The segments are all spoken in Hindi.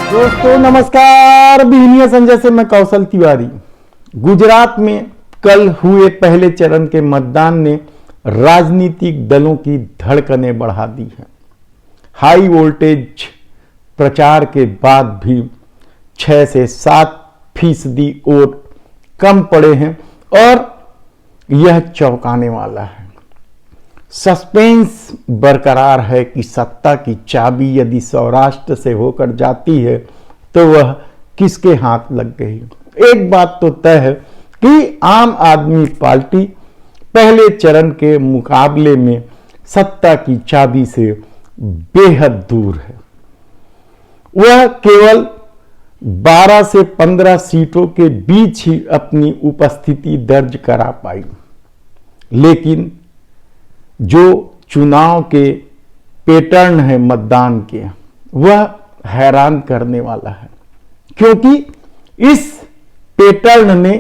दोस्तों नमस्कार, बिहनिया संजय से मैं कौशल तिवारी। गुजरात में कल हुए पहले चरण के मतदान ने राजनीतिक दलों की धड़कनें बढ़ा दी हैं। हाई वोल्टेज प्रचार के बाद भी 6 से 7% वोट कम पड़े हैं और यह चौंकाने वाला है। सस्पेंस बरकरार है कि सत्ता की चाबी यदि सौराष्ट्र से होकर जाती है तो वह किसके हाथ लग गई। एक बात तो तय है कि आम आदमी पार्टी पहले चरण के मुकाबले में सत्ता की चाबी से बेहद दूर है। वह केवल 12 से 15 सीटों के बीच ही अपनी उपस्थिति दर्ज करा पाई, लेकिन जो चुनाव के पैटर्न है मतदान के, वह हैरान करने वाला है, क्योंकि इस पैटर्न ने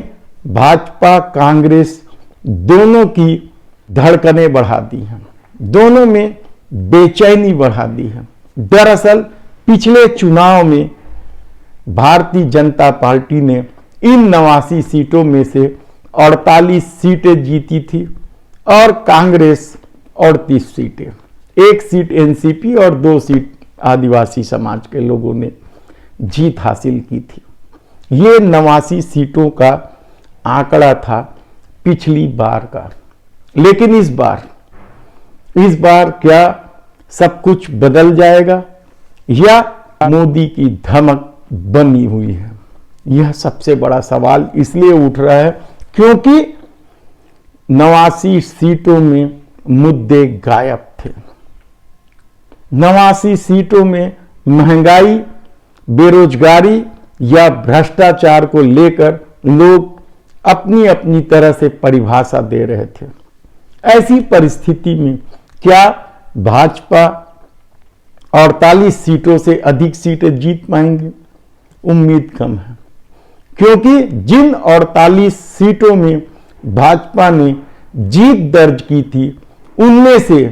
भाजपा कांग्रेस दोनों की धड़कनें बढ़ा दी हैं, दोनों में बेचैनी बढ़ा दी है। दरअसल पिछले चुनाव में भारतीय जनता पार्टी ने इन 89 सीटों में से 48 सीटें जीती थी और कांग्रेस 38 सीटें, 1 सीट एनसीपी और 2 सीट आदिवासी समाज के लोगों ने जीत हासिल की थी। ये 89 सीटों का आंकड़ा था पिछली बार का, लेकिन इस बार क्या सब कुछ बदल जाएगा या मोदी की धमक बनी हुई है? यह सबसे बड़ा सवाल इसलिए उठ रहा है क्योंकि 89 सीटों में मुद्दे गायब थे। 89 सीटों में महंगाई, बेरोजगारी या भ्रष्टाचार को लेकर लोग अपनी अपनी तरह से परिभाषा दे रहे थे। ऐसी परिस्थिति में क्या भाजपा 48 सीटों से अधिक सीटें जीत पाएंगे? उम्मीद कम है, क्योंकि जिन 48 सीटों में भाजपा ने जीत दर्ज की थी उनमें से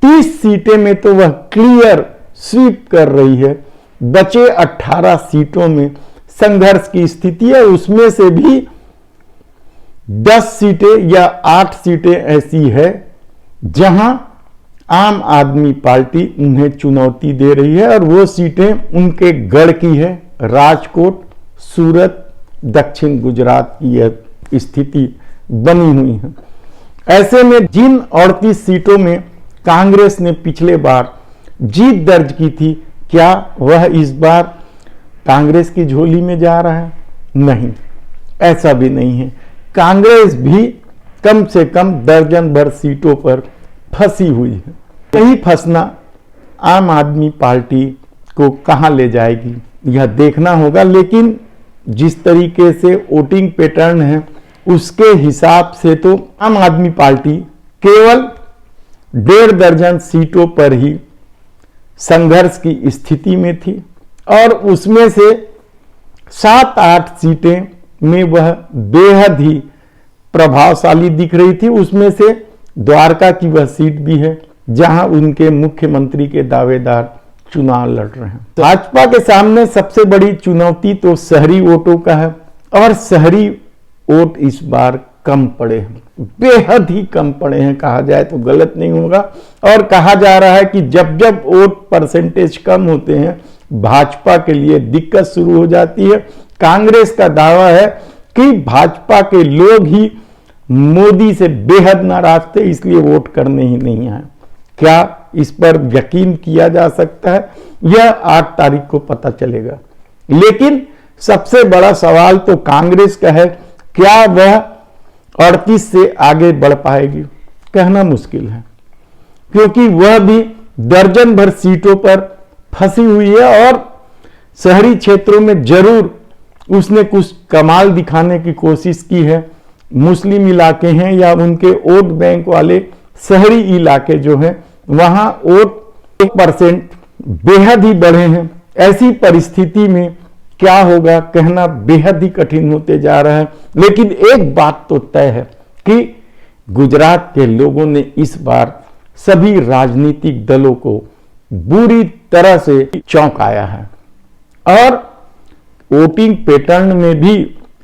30 सीटें में तो वह क्लियर स्वीप कर रही है। बचे 18 सीटों में संघर्ष की स्थिति है। उसमें से भी 10 सीटें या 8 सीटें ऐसी है जहां आम आदमी पार्टी उन्हें चुनौती दे रही है और वो सीटें उनके गढ़ की है। राजकोट, सूरत, दक्षिण गुजरात की यह स्थिति बनी हुई है। ऐसे में जिन 38 सीटों में कांग्रेस ने पिछले बार जीत दर्ज की थी, क्या वह इस बार कांग्रेस की झोली में जा रहा है? नहीं, ऐसा भी नहीं है। कांग्रेस भी कम से कम दर्जन भर सीटों पर फंसी हुई है। यही फंसना आम आदमी पार्टी को कहां ले जाएगी यह देखना होगा, लेकिन जिस तरीके से वोटिंग पैटर्न है उसके हिसाब से तो आम आदमी पार्टी केवल 1.5 दर्जन सीटों पर ही संघर्ष की स्थिति में थी और उसमें से 7-8 सीटें में वह बेहद ही प्रभावशाली दिख रही थी। उसमें से द्वारका की वह सीट भी है जहां उनके मुख्यमंत्री के दावेदार चुनाव लड़ रहे हैं। भाजपा के सामने सबसे बड़ी चुनौती तो शहरी वोटों का है और शहरी वोट इस बार कम पड़े हैं, बेहद ही कम पड़े हैं, कहा जाए तो गलत नहीं होगा। और कहा जा रहा है कि जब जब वोट परसेंटेज कम होते हैं भाजपा के लिए दिक्कत शुरू हो जाती है। कांग्रेस का दावा है कि भाजपा के लोग ही मोदी से बेहद नाराज थे, इसलिए वोट करने ही नहीं आए। क्या इस पर यकीन किया जा सकता है? यह 8 तारीख को पता चलेगा। लेकिन सबसे बड़ा सवाल तो कांग्रेस का है, क्या वह 38 से आगे बढ़ पाएगी? कहना मुश्किल है, क्योंकि वह भी दर्जन भर सीटों पर फंसी हुई है और शहरी क्षेत्रों में जरूर उसने कुछ कमाल दिखाने की कोशिश की है। मुस्लिम इलाके हैं या उनके वोट बैंक वाले शहरी इलाके जो हैं वहां वोट 1% बेहद ही बढ़े हैं। ऐसी परिस्थिति में क्या होगा कहना बेहद ही कठिन होते जा रहा है। लेकिन एक बात तो तय है कि गुजरात के लोगों ने इस बार सभी राजनीतिक दलों को बुरी तरह से चौंकाया है। और वोटिंग पैटर्न में भी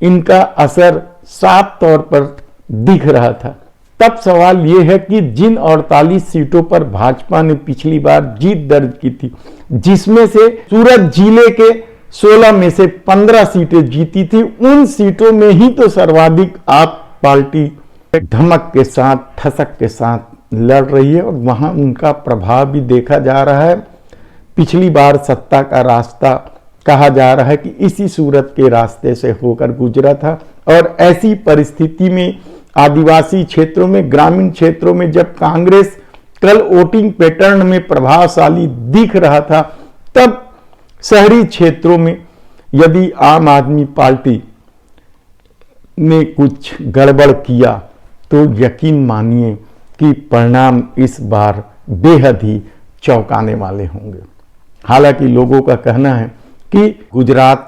इनका असर साफ तौर पर दिख रहा था। तब सवाल यह है कि जिन 48 सीटों पर भाजपा ने पिछली बार जीत दर्ज की थी, जिसमें से सूरत जिले के 16 में से 15 सीटें जीती थी, उन सीटों में ही तो सर्वाधिक आप पार्टी धमक के साथ, ठसक के साथ लड़ रही है और वहां उनका प्रभाव भी देखा जा रहा है। पिछली बार सत्ता का रास्ता कहा जा रहा है कि इसी सूरत के रास्ते से होकर गुजरा था और ऐसी परिस्थिति में आदिवासी क्षेत्रों में, ग्रामीण क्षेत्रों में जब कांग्रेस कल वोटिंग पैटर्न में प्रभावशाली दिख रहा था, तब शहरी क्षेत्रों में यदि आम आदमी पार्टी ने कुछ गड़बड़ किया तो यकीन मानिए कि परिणाम इस बार बेहद ही चौंकाने वाले होंगे। हालांकि लोगों का कहना है कि गुजरात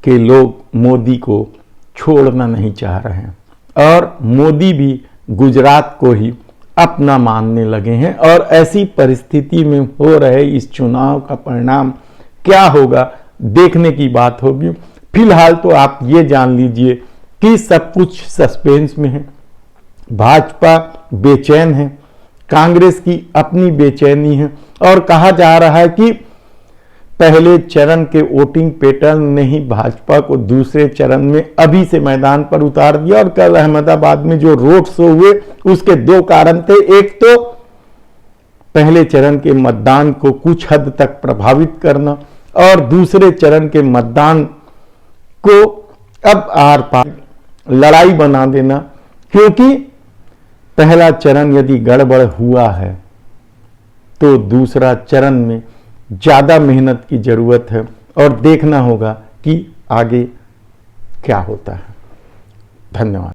के लोग मोदी को छोड़ना नहीं चाह रहे हैं और मोदी भी गुजरात को ही अपना मानने लगे हैं और ऐसी परिस्थिति में हो रहे इस चुनाव का परिणाम क्या होगा, देखने की बात होगी। फिलहाल तो आप ये जान लीजिए कि सब कुछ सस्पेंस में है। भाजपा बेचैन है, कांग्रेस की अपनी बेचैनी है और कहा जा रहा है कि पहले चरण के वोटिंग पैटर्न ने ही भाजपा को दूसरे चरण में अभी से मैदान पर उतार दिया और कल अहमदाबाद में जो रोड शो हुए उसके दो कारण थे। एक तो पहले चरण के मतदान को कुछ हद तक प्रभावित करना और दूसरे चरण के मतदान को अब आर पार लड़ाई बना देना, क्योंकि पहला चरण यदि गड़बड़ हुआ है तो दूसरा चरण में ज्यादा मेहनत की जरूरत है और देखना होगा कि आगे क्या होता है। धन्यवाद।